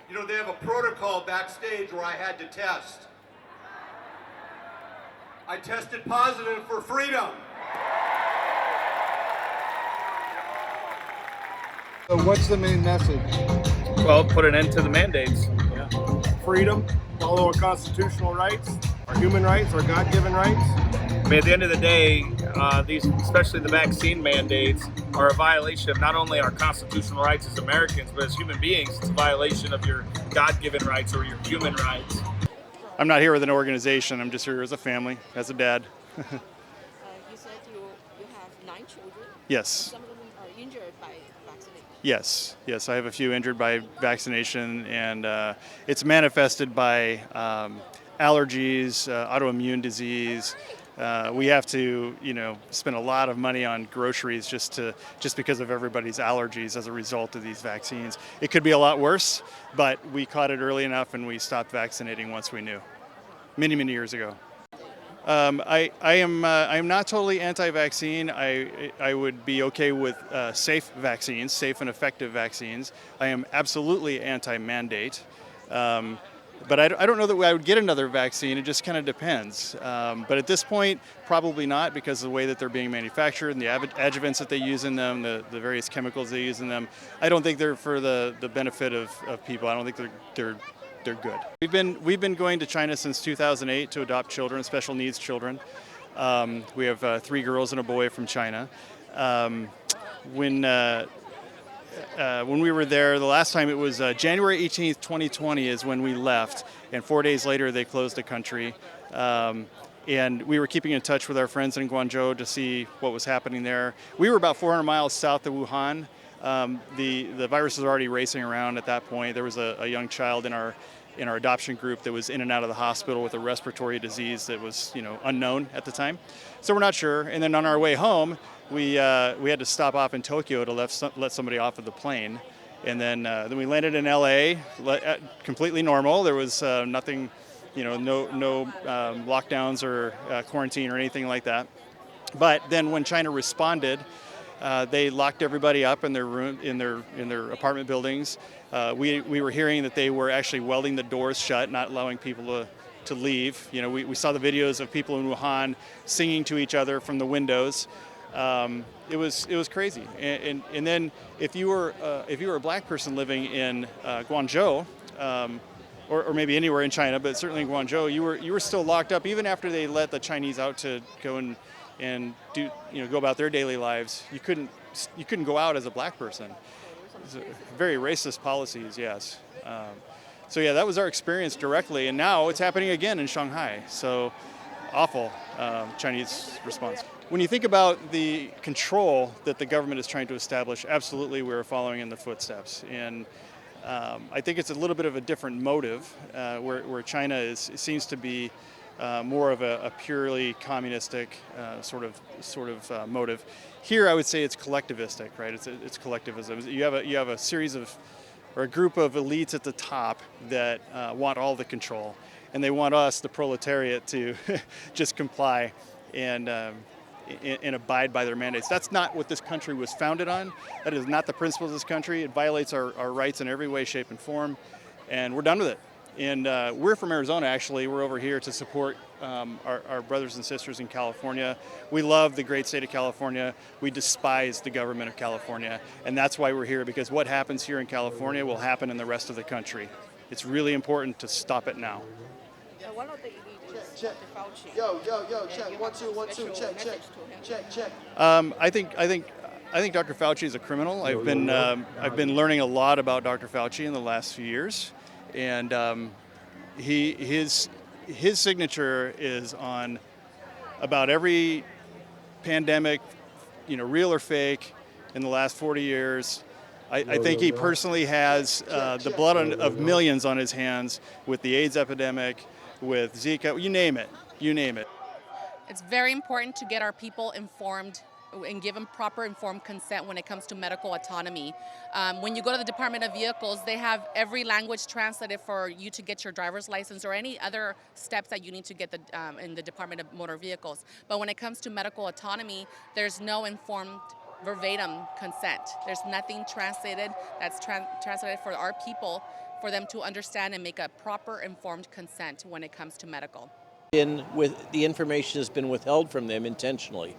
You know, they have a protocol backstage where I had to test. I tested positive for freedom. So what's the main message? Well, put an end to the mandates. Yeah. Freedom, follow our constitutional rights, our human rights, our God-given rights. I mean, at the end of the day, these, especially the vaccine mandates, are a violation of not only our constitutional rights as Americans, but as human beings. It's a violation of your God-given rights or your human rights. I'm not here with an organization. I'm just here as a family, as a dad. You said you have 9 children. Yes. Some of them are injured by vaccination. Yes. I have a few injured by vaccination, and it's manifested by allergies, autoimmune disease. We have to, spend a lot of money on groceries just because of everybody's allergies as a result of these vaccines. It could be a lot worse, but we caught it early enough and we stopped vaccinating once we knew, many years ago. I am not totally anti-vaccine. I would be okay with safe vaccines, safe and effective vaccines. I am absolutely anti-mandate. But I don't know that I would get another vaccine. It just kind of depends. But at this point, probably not, because of the way that they're being manufactured and the adjuvants that they use in them, the various chemicals they use in them. I don't think they're for the benefit of people. I don't think they're good. We've been going to China since 2008 to adopt children, special needs children. We have 3 girls and a boy from China. When we were there, the last time it was January 18th, 2020 is when we left, and 4 days later they closed the country. And we were keeping in touch with our friends in Guangzhou to see what was happening there. We were about 400 miles south of Wuhan. The virus was already racing around at that point. There was a young child in our adoption group that was in and out of the hospital with a respiratory disease that was unknown at the time. So we're not sure. And then on our way home, we had to stop off in Tokyo to let somebody off of the plane, and then we landed in LA, completely normal. There was nothing, no lockdowns or quarantine or anything like that. But then when China responded, they locked everybody up in their room, in their apartment buildings. We were hearing that they were actually welding the doors shut, not allowing people to leave. We saw the videos of people in Wuhan singing to each other from the windows. It was crazy, and then if you were a black person living in Guangzhou, or maybe anywhere in China, but certainly in Guangzhou, you were still locked up even after they let the Chinese out to go and do go about their daily lives. You couldn't go out as a black person. Very racist policies, yes. So yeah, that was our experience directly, and now it's happening again in Shanghai. So awful Chinese response. When you think about the control that the government is trying to establish, absolutely we're following in the footsteps. And I think it's a little bit of a different motive, where China seems to be more of a purely communistic sort of motive. Here, I would say it's collectivistic, right? It's collectivism. You have a series of, or a group of elites at the top that want all the control, and they want us, the proletariat, to just comply and abide by their mandates. That's not what this country was founded on. That is not the principles of this country. It violates our rights in every way, shape, and form, and we're done with it. And we're from Arizona, actually. We're over here to support our brothers and sisters in California. We love the great state of California. We despise the government of California, and that's why we're here, because what happens here in California will happen in the rest of the country. It's really important to stop it now. One of the elites, Check. Fauci. Yo, check. 1 2 1 2. Check. I think Dr. Fauci is a criminal. I've been learning a lot about Dr. Fauci in the last few years, and his signature is on about every pandemic, real or fake, in the last 40 years. I think he personally has the blood of millions on his hands with the AIDS epidemic, with Zika, you name it. It's very important to get our people informed and give them proper informed consent when it comes to medical autonomy. When you go to the Department of Vehicles, they have every language translated for you to get your driver's license or any other steps that you need to get in the Department of Motor Vehicles. But when it comes to medical autonomy, there's no informed verbatim consent. There's nothing translated that's translated for our people for them to understand and make a proper informed consent when it comes to medical. The information has been withheld from them intentionally.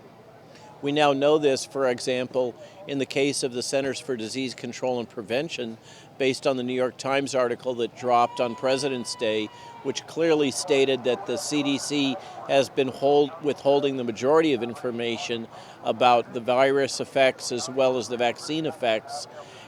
We now know this, for example, in the case of the Centers for Disease Control and Prevention, based on the New York Times article that dropped on President's Day, which clearly stated that the CDC has been withholding the majority of information about the virus effects as well as the vaccine effects,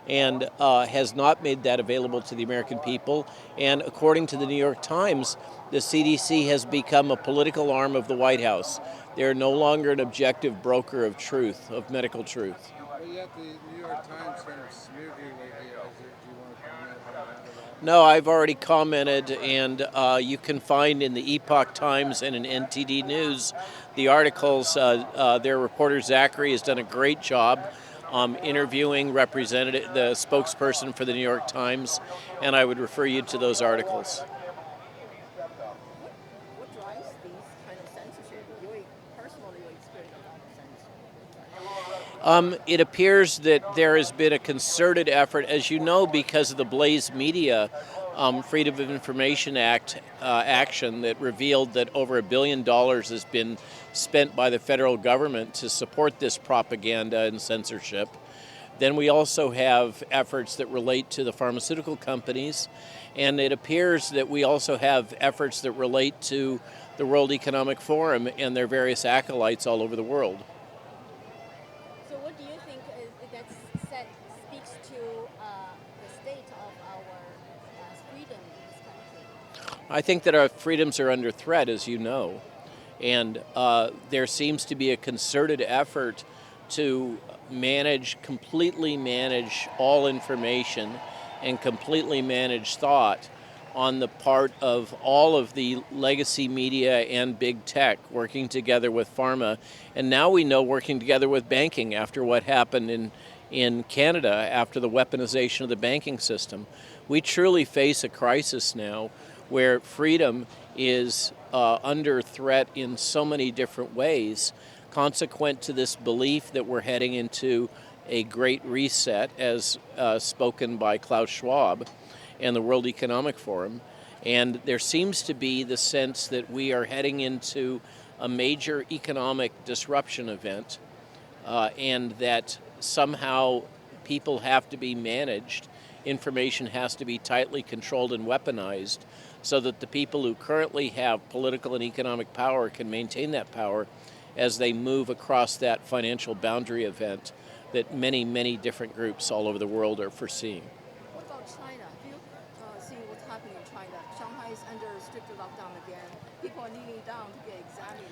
and has not made that available to the American people. And according to the New York Times, the CDC has become a political arm of the White House. They're no longer an objective broker of truth, of medical truth. But yet the New York Times kind of smeared you lately. Do you want to comment on that? No, I've already commented, and you can find in the Epoch Times and in NTD News the articles. Their reporter Zachary has done a great job interviewing the spokesperson for the New York Times, and I would refer you to those articles. What drives these kind of censorship? Personally, your experience about censorship? It appears that there has been a concerted effort, as you know, because of the Blaze Media Freedom of Information Act action that revealed that over $1 billion has been spent by the federal government to support this propaganda and censorship. Then we also have efforts that relate to the pharmaceutical companies, and it appears that we also have efforts that relate to the World Economic Forum and their various acolytes all over the world. So what do you think that speaks to the state of our freedom in this country? I think that our freedoms are under threat, as you know, and there seems to be a concerted effort to completely manage all information and completely manage thought on the part of all of the legacy media and big tech working together with pharma, and now we know working together with banking after what happened in Canada after the weaponization of the banking system. We truly face a crisis now where freedom is under threat in so many different ways, consequent to this belief that we're heading into a great reset, as spoken by Klaus Schwab and the World Economic Forum. And there seems to be the sense that we are heading into a major economic disruption event, and that somehow people have to be managed, information has to be tightly controlled and weaponized, so that the people who currently have political and economic power can maintain that power as they move across that financial boundary event that many, many different groups all over the world are foreseeing. What about China? Do you see what's happening in China? Shanghai is under stricter lockdown again. People are kneeling down to get examined.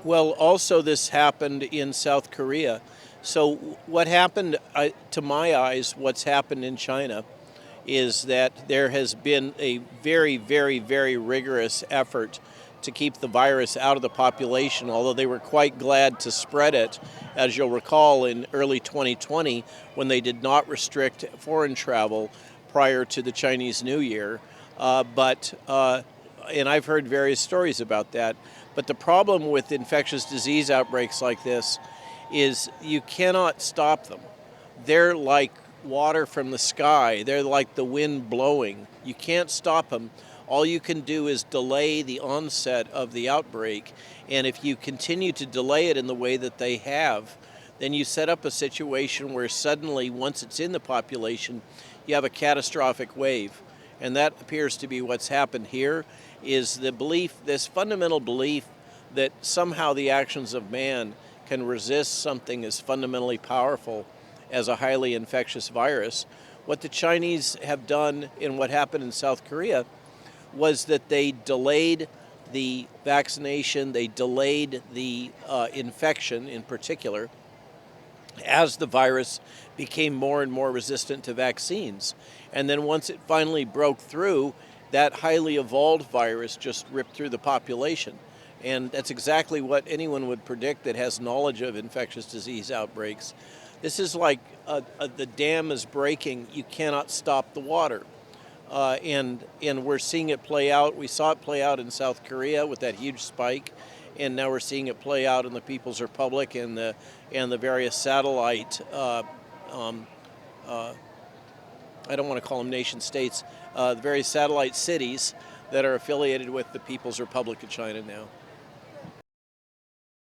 Well, also this happened in South Korea. So what happened, to my eyes, what's happened in China is that there has been a very, very, very rigorous effort to keep the virus out of the population, although they were quite glad to spread it, as you'll recall, in early 2020 when they did not restrict foreign travel prior to the Chinese New Year. And I've heard various stories about that. But the problem with infectious disease outbreaks like this is you cannot stop them. They're like water from the sky. They're like the wind blowing. You can't stop them. All you can do is delay the onset of the outbreak. And if you continue to delay it in the way that they have, then you set up a situation where suddenly, once it's in the population, you have a catastrophic wave. And that appears to be what's happened here, is the belief, this fundamental belief that somehow the actions of man can resist something as fundamentally powerful as a highly infectious virus. What the Chinese have done in what happened in South Korea was that they delayed the vaccination, they delayed the infection in particular, as the virus became more and more resistant to vaccines. And then once it finally broke through, that highly evolved virus just ripped through the population. And that's exactly what anyone would predict that has knowledge of infectious disease outbreaks. This is like the dam is breaking, you cannot stop the water. And we're seeing it play out. We saw it play out in South Korea with that huge spike. and now we're seeing it play out in the People's Republic and the various satellite. I don't want to call them nation states. The various satellite cities that are affiliated with the People's Republic of China now.